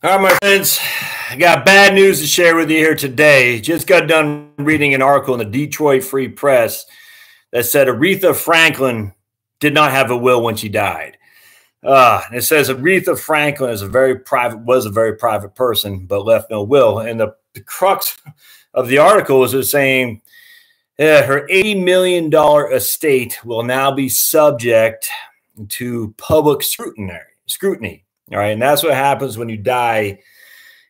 All right, my friends, I got bad news to share with you here today. Just got done reading an article in the Detroit Free Press that said Aretha Franklin did not have a will when she died. It says Aretha Franklin was a very private person, but left no will. And the crux of the article is saying her $80 million estate will now be subject to public scrutiny. All right. And that's what happens when you die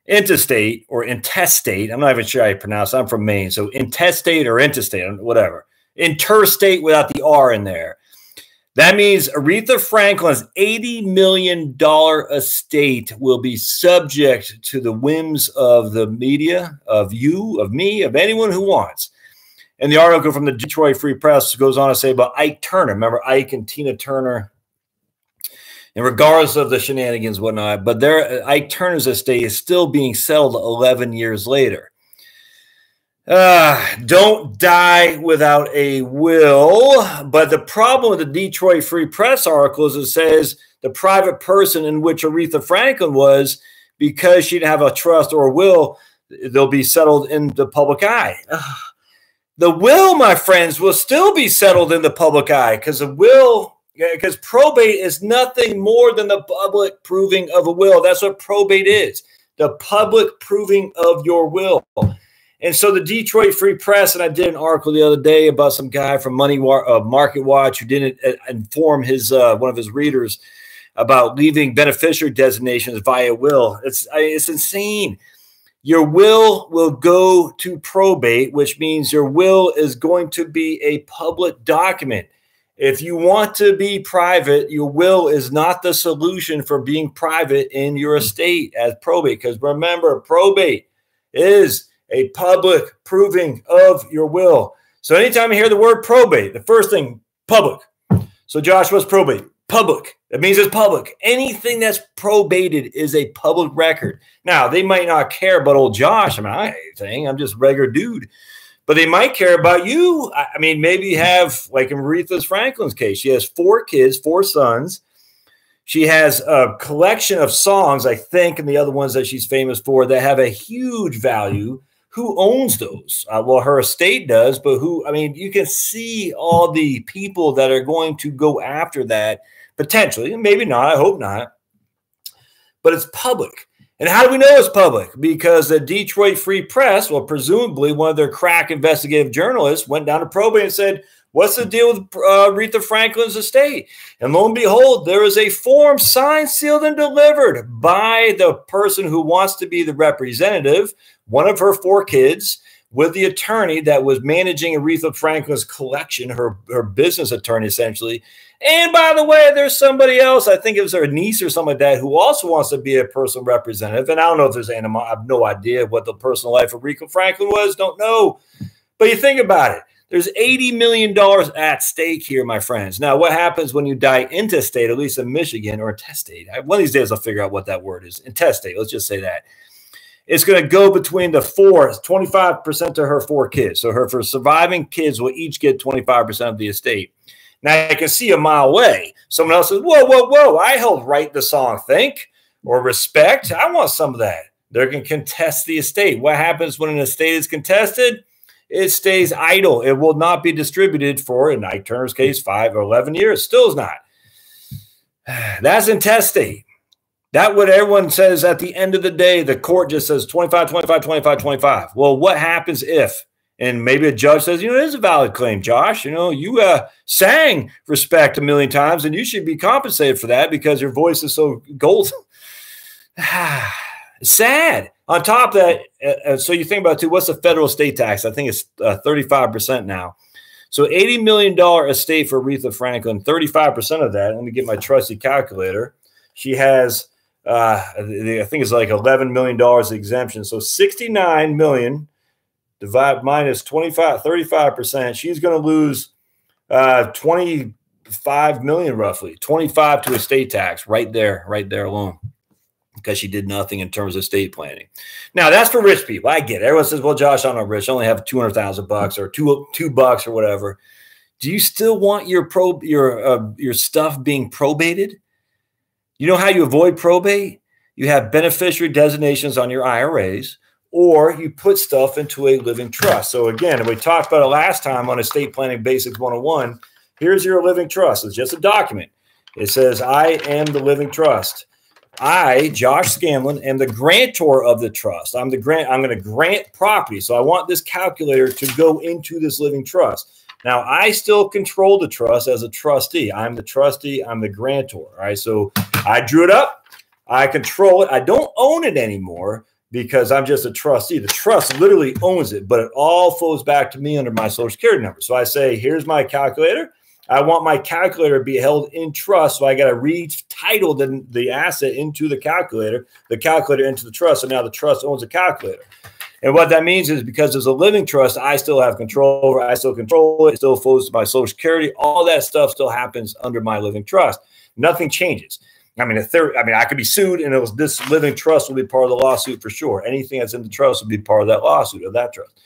intestate or intestate. I'm not even sure how you pronounce it. I'm from Maine. So intestate or intestate, whatever. Interstate without the R in there. That means Aretha Franklin's $80 million estate will be subject to the whims of the media, of you, of me, of anyone who wants. And the article from the Detroit Free Press goes on to say about Ike Turner. Remember Ike and Tina Turner? And regardless of the shenanigans and whatnot, but Ike Turner's estate is still being settled 11 years later. Don't die without a will. But the problem with the Detroit Free Press article is it says the private person in which Aretha Franklin was, because she didn't have a trust or a will, they'll be settled in the public eye. The will, my friends, will still be settled in the public eye because probate is nothing more than the public proving of a will. That's what probate is, the public proving of your will. And so the Detroit Free Press, and I did an article the other day about some guy from Market Watch who didn't inform his one of his readers about leaving beneficiary designations via will. It's insane. Your will go to probate, which means your will is going to be a public document. If you want to be private, your will is not the solution for being private in your estate as probate. Because remember, probate is a public proving of your will. So anytime you hear the word probate, the first thing, public. So Josh, what's probate? Public. It means it's public. Anything that's probated is a public record. Now, they might not care about old Josh. I'm just a regular dude. But they might care about you. I mean, maybe you have, like in Aretha Franklin's case, she has 4 kids, 4 sons. She has a collection of songs, I think, and the other ones that she's famous for that have a huge value. Who owns those? Well, her estate does, but you can see all the people that are going to go after that potentially. Maybe not. I hope not. But it's public. And how do we know it's public? Because the Detroit Free Press, well, presumably one of their crack investigative journalists went down to probate and said, what's the deal with Aretha Franklin's estate? And lo and behold, there is a form signed, sealed, and delivered by the person who wants to be the representative, one of her 4 kids, with the attorney that was managing Aretha Franklin's collection, her business attorney, essentially. And by the way, there's somebody else, I think it was her niece or something like that, who also wants to be a personal representative. And I don't know if there's I have no idea what the personal life of Aretha Franklin was. Don't know. But you think about it. There's $80 million at stake here, my friends. Now, what happens when you die intestate, at least in Michigan, or intestate? One of these days I'll figure out what that word is. Intestate, let's just say that. It's going to go between the 25% to her 4 kids. So her surviving kids will each get 25% of the estate. Now, I can see a mile away. Someone else says, whoa, I helped write the song Think or Respect. I want some of that. They're going to contest the estate. What happens when an estate is contested? It stays idle. It will not be distributed for, in Ike Turner's case, 5 or 11 years. Still is not. That's intestate. That's what everyone says at the end of the day. The court just says 25, 25, 25, 25. Well, what happens if? And maybe a judge says, it is a valid claim, Josh. You sang Respect 1 million times, and you should be compensated for that because your voice is so golden. Sad. On top of that, so you think about it too, what's the federal estate tax? I think it's 35% now. So $80 million estate for Aretha Franklin, 35% of that. Let me get my trusty calculator. She has, I think it's like $11 million exemption. So $69 million divide minus 35%. She's going to lose 25 million roughly, 25 to estate tax right there alone, because she did nothing in terms of estate planning. Now that's for rich people. I get it. Everyone says, well, Josh, I'm not rich. I only have $200,000 or $2 or whatever. Do you still want your stuff being probated? You know how you avoid probate? you have beneficiary designations on your IRAs, or you put stuff into a living trust. So again, we talked about it last time on Estate Planning Basics 101. Here's your living trust. It's just a document. It says, I am the living trust. I, Josh Scanlon, am the grantor of the trust. I'm going to grant property. So I want this calculator to go into this living trust. Now, I still control the trust as a trustee. I'm the trustee. I'm the grantor. All right. So I drew it up. I control it. I don't own it anymore because I'm just a trustee. The trust literally owns it, but it all flows back to me under my Social Security number. So I say, here's my calculator. I want my calculator to be held in trust. So I got to retitle the asset into the calculator into the trust. And now the trust owns the calculator. And what that means is because there's a living trust, I still have control over it. I still control it. It still flows to my Social Security. All that stuff still happens under my living trust. Nothing changes. I mean, I could be sued, and this living trust will be part of the lawsuit for sure. Anything that's in the trust will be part of that lawsuit of that trust.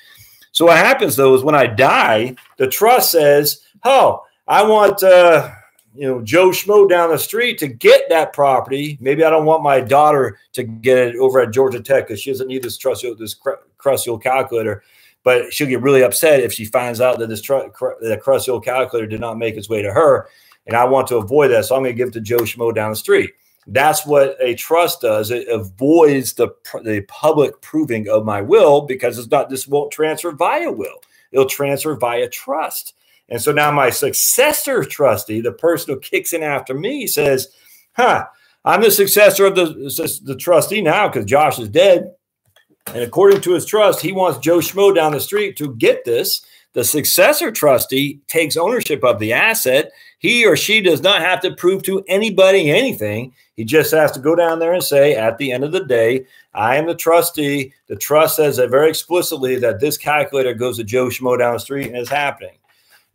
So what happens though is when I die, the trust says, "Oh, I want Joe Schmo down the street to get that property. Maybe I don't want my daughter to get it over at Georgia Tech because she doesn't need this crusty old calculator, but she'll get really upset if she finds out that that crusty old calculator did not make its way to her. And I want to avoid that, so I'm going to give it to Joe Schmo down the street." That's what a trust does. It avoids the public proving of my will because this won't transfer via will. It'll transfer via trust. And so now my successor trustee, the person who kicks in after me, says, I'm the successor of the trustee now because Josh is dead. And according to his trust, he wants Joe Schmo down the street to get this. The successor trustee takes ownership of the asset. He or she does not have to prove to anybody anything. He just has to go down there and say, at the end of the day, I am the trustee. The trust says that very explicitly that this calculator goes to Joe Schmo down the street and it's happening.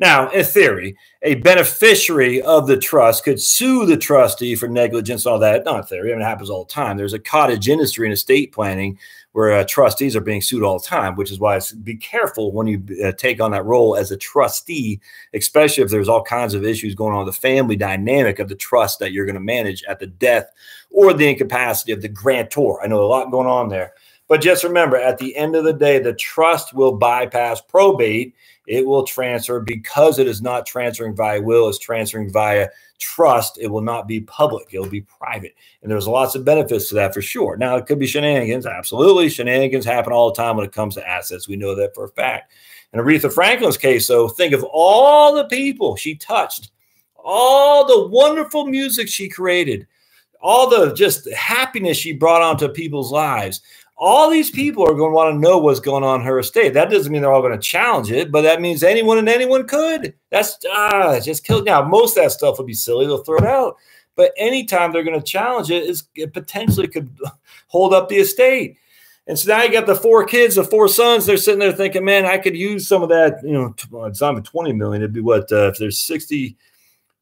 Now, in theory, a beneficiary of the trust could sue the trustee for negligence and all that. Not in theory. I mean, it happens all the time. There's a cottage industry in estate planning where trustees are being sued all the time, which is why be careful when you take on that role as a trustee, especially if there's all kinds of issues going on with the family dynamic of the trust that you're going to manage at the death or the incapacity of the grantor. I know a lot going on there. But just remember, at the end of the day, the trust will bypass probate. It will transfer because it is not transferring via will, it's transferring via trust. It will not be public. It will be private. And there's lots of benefits to that for sure. Now, it could be shenanigans. Absolutely. Shenanigans happen all the time when it comes to assets. We know that for a fact. In Aretha Franklin's case, though, think of all the people she touched, all the wonderful music she created, all the just happiness she brought onto people's lives. All these people are going to want to know what's going on in her estate. That doesn't mean they're all going to challenge it, but that means anyone and anyone could. That's just killed. Now, most of that stuff would be silly. They'll throw it out. But anytime they're going to challenge it, it potentially could hold up the estate. And so now you got the 4 kids, the 4 sons. They're sitting there thinking, man, I could use some of that. It's not even 20 million. It'd be what, if there's 60,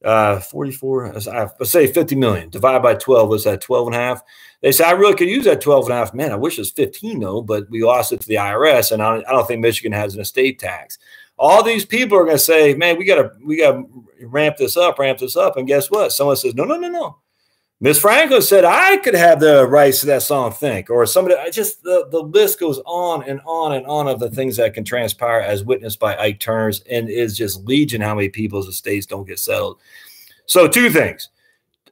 44, let's say 50 million. Divide by 12. What's that, 12 and a half? They say, I really could use that 12 and a half. Man, I wish it was 15 though, but we lost it to the IRS. And I don't think Michigan has an estate tax. All these people are going to say, man, we got to ramp this up. And guess what? Someone says, no. Miss Franklin said I could have the rights to that song, think, or somebody. The list goes on and on and on of the things that can transpire as witnessed by Ike Turner's, and it's just legion how many people's estates don't get settled. So 2 things.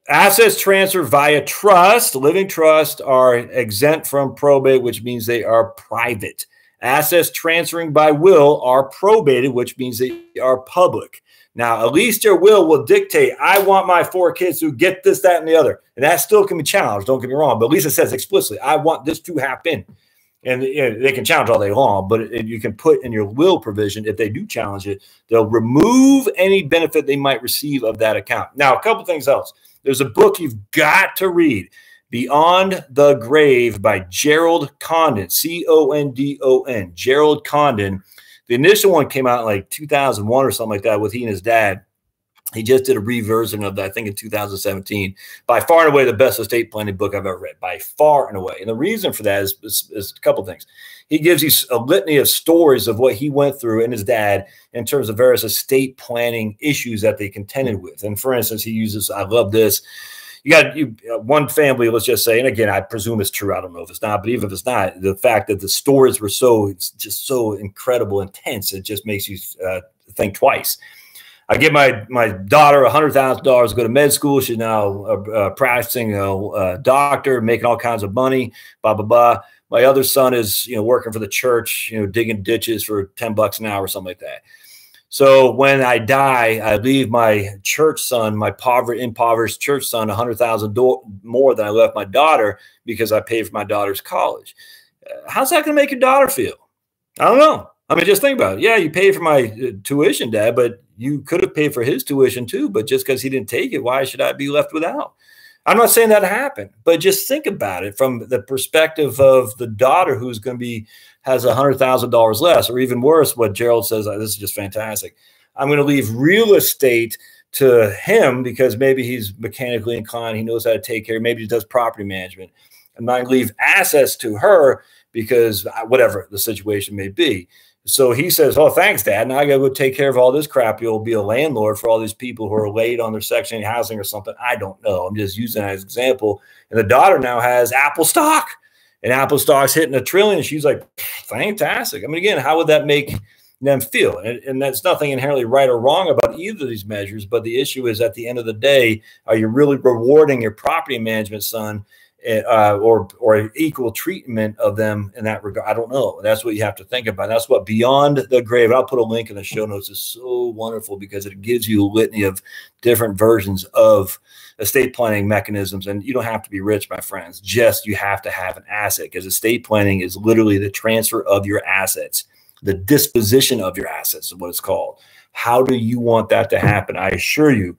Assets transferred via trust, living trust, are exempt from probate, which means they are private. Assets transferring by will are probated, which means they are public. Now, at least your will dictate, I want my 4 kids to get this, that, and the other. And that still can be challenged, don't get me wrong. But at least it says explicitly, I want this to happen. And they can challenge all day long, but you can put in your will provision, if they do challenge it, they'll remove any benefit they might receive of that account. Now, a couple things else. There's a book you've got to read, Beyond the Grave by Gerald Condit, C-O-N-D-O-N, Gerald Condit. The initial one came out in like 2001 or something like that with he and his dad. He just did a reversion of that, I think, in 2017. By far and away, the best estate planning book I've ever read, by far and away. And the reason for that is a couple of things. He gives you a litany of stories of what he went through and his dad in terms of various estate planning issues that they contended with. And for instance, he uses, I love this, you got one family, let's just say, and again, I presume it's true. I don't know if it's not, but even if it's not, the fact that the stories were it's just so incredible, intense, it just makes you think twice. I give my daughter $100,000 to go to med school. She's now practicing, doctor, making all kinds of money, blah, blah, blah. My other son is, working for the church, digging ditches for $10 an hour or something like that. So when I die, I leave my church son, my impoverished church son, $100,000 more than I left my daughter because I paid for my daughter's college. How's that going to make your daughter feel? I don't know. I mean, just think about it. Yeah, you paid for my tuition, Dad, but you could have paid for his tuition too. But just because he didn't take it, why should I be left without? I'm not saying that happened, but just think about it from the perspective of the daughter who's going to has $100,000 less, or even worse, what Gerald says, this is just fantastic. I'm going to leave real estate to him because maybe he's mechanically inclined. He knows how to take care. Maybe he does property management. And I leave assets to her because whatever the situation may be. So he says, oh, thanks, Dad. Now I got to go take care of all this crap. You'll be a landlord for all these people who are late on their Section 8 housing or something. I don't know. I'm just using that as an example. And the daughter now has Apple stock. And Apple stock's hitting $1 trillion. She's like, fantastic. I mean, again, how would that make them feel? And that's nothing inherently right or wrong about either of these measures. But the issue is, at the end of the day, are you really rewarding your property management son or equal treatment of them in that regard? I don't know. That's what you have to think about. That's what Beyond the Grave. I'll put a link in the show notes. Is so wonderful because it gives you a litany of different versions of estate planning mechanisms. And you don't have to be rich, my friends. Just you have to have an asset, because estate planning is literally the transfer of your assets, the disposition of your assets is what it's called. How do you want that to happen? I assure you,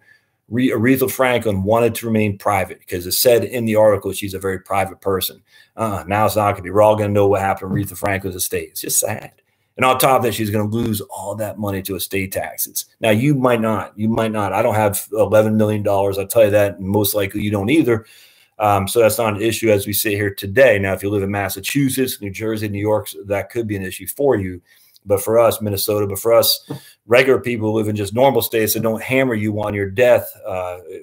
Aretha Franklin wanted to remain private because it said in the article she's a very private person. Now it's not going to be. We're all going to know what happened to Aretha Franklin's estate. It's just sad. And on top of that, she's going to lose all that money to estate taxes. Now, you might not. You might not. I don't have $11 million. I'll tell you that. And most likely you don't either. So that's not an issue as we sit here today. Now, if you live in Massachusetts, New Jersey, New York, that could be an issue for you. But for us, Minnesota, but for us, regular people who live in just normal states that don't hammer you on your death,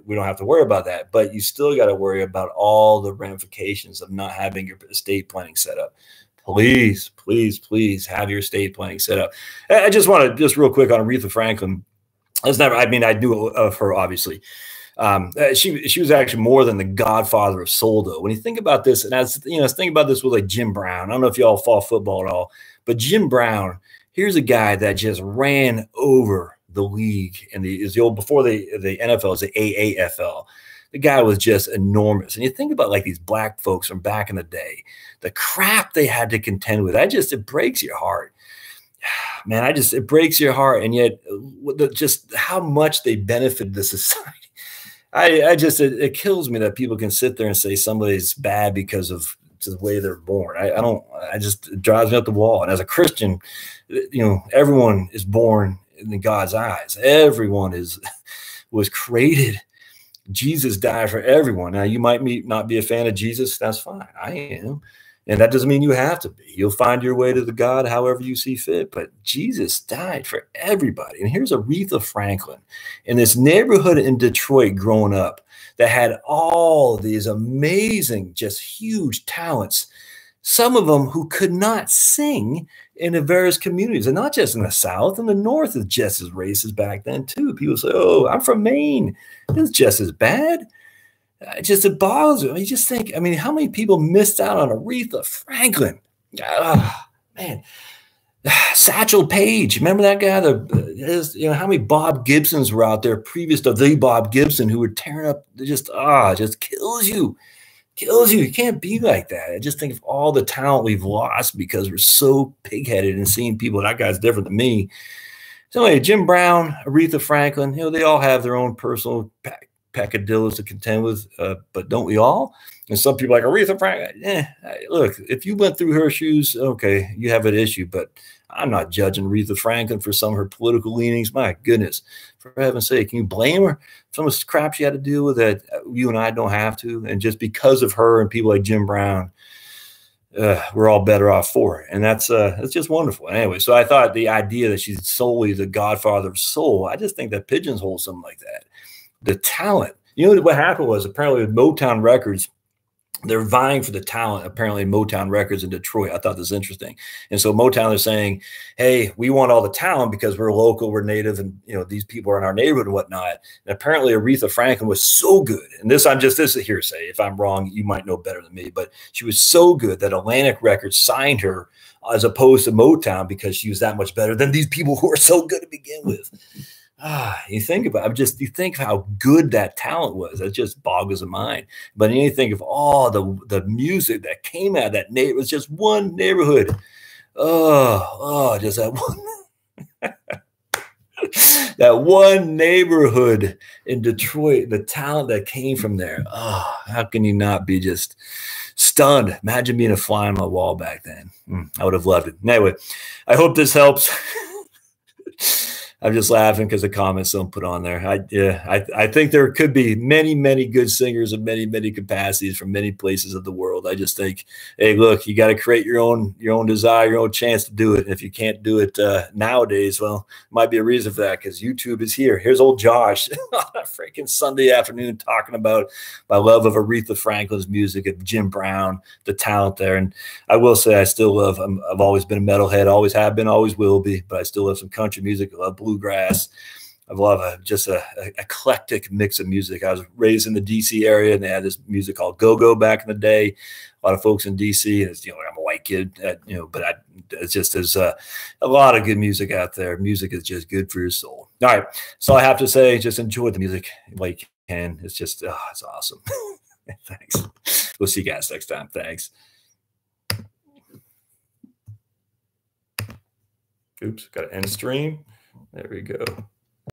we don't have to worry about that. But you still got to worry about all the ramifications of not having your estate planning set up. Please, please, please have your estate planning set up. I just want to, just real quick on Aretha Franklin. I knew of her, obviously. She was actually more than the godfather of soul, though. When you think about this, and I was thinking about this with like Jim Brown. I don't know if y'all follow football at all, but Jim Brown, here's a guy that just ran over the league and before the NFL is the AAFL. The guy was just enormous. And you think about like these black folks from back in the day, the crap they had to contend with. It breaks your heart. Man, it breaks your heart. And yet just how much they benefited the society. It kills me that people can sit there and say somebody's bad because of the way they're born. It drives me up the wall. And as a Christian, everyone is born in God's eyes. Everyone was created. Jesus died for everyone. Now, you might not be a fan of Jesus. That's fine. I am. And that doesn't mean you have to be. You'll find your way to the God however you see fit. But Jesus died for everybody. And here's Aretha Franklin in this neighborhood in Detroit growing up that had all these amazing, just huge talents. Some of them who could not sing in the various communities, and not just in the South. In the North is just as racist back then too. People say, "Oh, I'm from Maine. It's just as bad." It bothers me. You just think, how many people missed out on Aretha Franklin? Man, Satchel Paige. Remember that guy? How many Bob Gibsons were out there previous to the Bob Gibson who were tearing up? Just kills you. Kills you. You can't be like that. I just think of all the talent we've lost because we're so pig-headed and seeing people, that guy's different than me. So anyway, Jim Brown, Aretha Franklin, they all have their own personal peccadillos to contend with, but don't we all? And some people like Aretha Franklin, look, if you went through her shoes, okay, you have an issue, but I'm not judging Aretha Franklin for some of her political leanings. My goodness, for heaven's sake, can you blame her? Some of the crap she had to deal with that you and I don't have to. And just because of her and people like Jim Brown, we're all better off for it. And that's just wonderful. Anyway, so I thought the idea that she's solely the godfather of soul, I just think that pigeonholes something like that. The talent, You know what happened was apparently with Motown Records, they're vying for the talent, apparently Motown Records in Detroit. I thought this was interesting. And so Motown is saying, hey, we want all the talent because we're local, we're native, and these people are in our neighborhood and whatnot. And apparently Aretha Franklin was so good. And this is a hearsay. If I'm wrong, you might know better than me, but she was so good that Atlantic Records signed her as opposed to Motown because she was that much better than these people who are so good to begin with. You think about it, you think of how good that talent was. It just boggles the mind. But you think of all the music that came out of that neighborhood. It was just one neighborhood. Just that one. That one neighborhood in Detroit, the talent that came from there. How can you not be just stunned? Imagine being a fly on the wall back then. I would have loved it. Anyway, I hope this helps. I'm just laughing because the comments don't put on there. I think there could be many, many good singers in many, many capacities from many places of the world. I just think, hey, look, you got to create your own desire, your own chance to do it. And if you can't do it nowadays, well, might be a reason for that because YouTube is here. Here's old Josh on a freaking Sunday afternoon talking about my love of Aretha Franklin's music, of Jim Brown, the talent there. And I will say I still love, I've always been a metalhead, always have been, always will be, but I still love some country music. I love bluegrass. I love just a eclectic mix of music. I was raised in the DC area, and they had this music called go-go back in the day. A lot of folks in DC, and it's, I'm a white kid, but it's just there's a lot of good music out there. Music is just good for your soul. All right, so I have to say, just enjoy the music like you can. It's just it's awesome. Thanks. We'll see you guys next time. Thanks. Oops, got to end stream. There we go.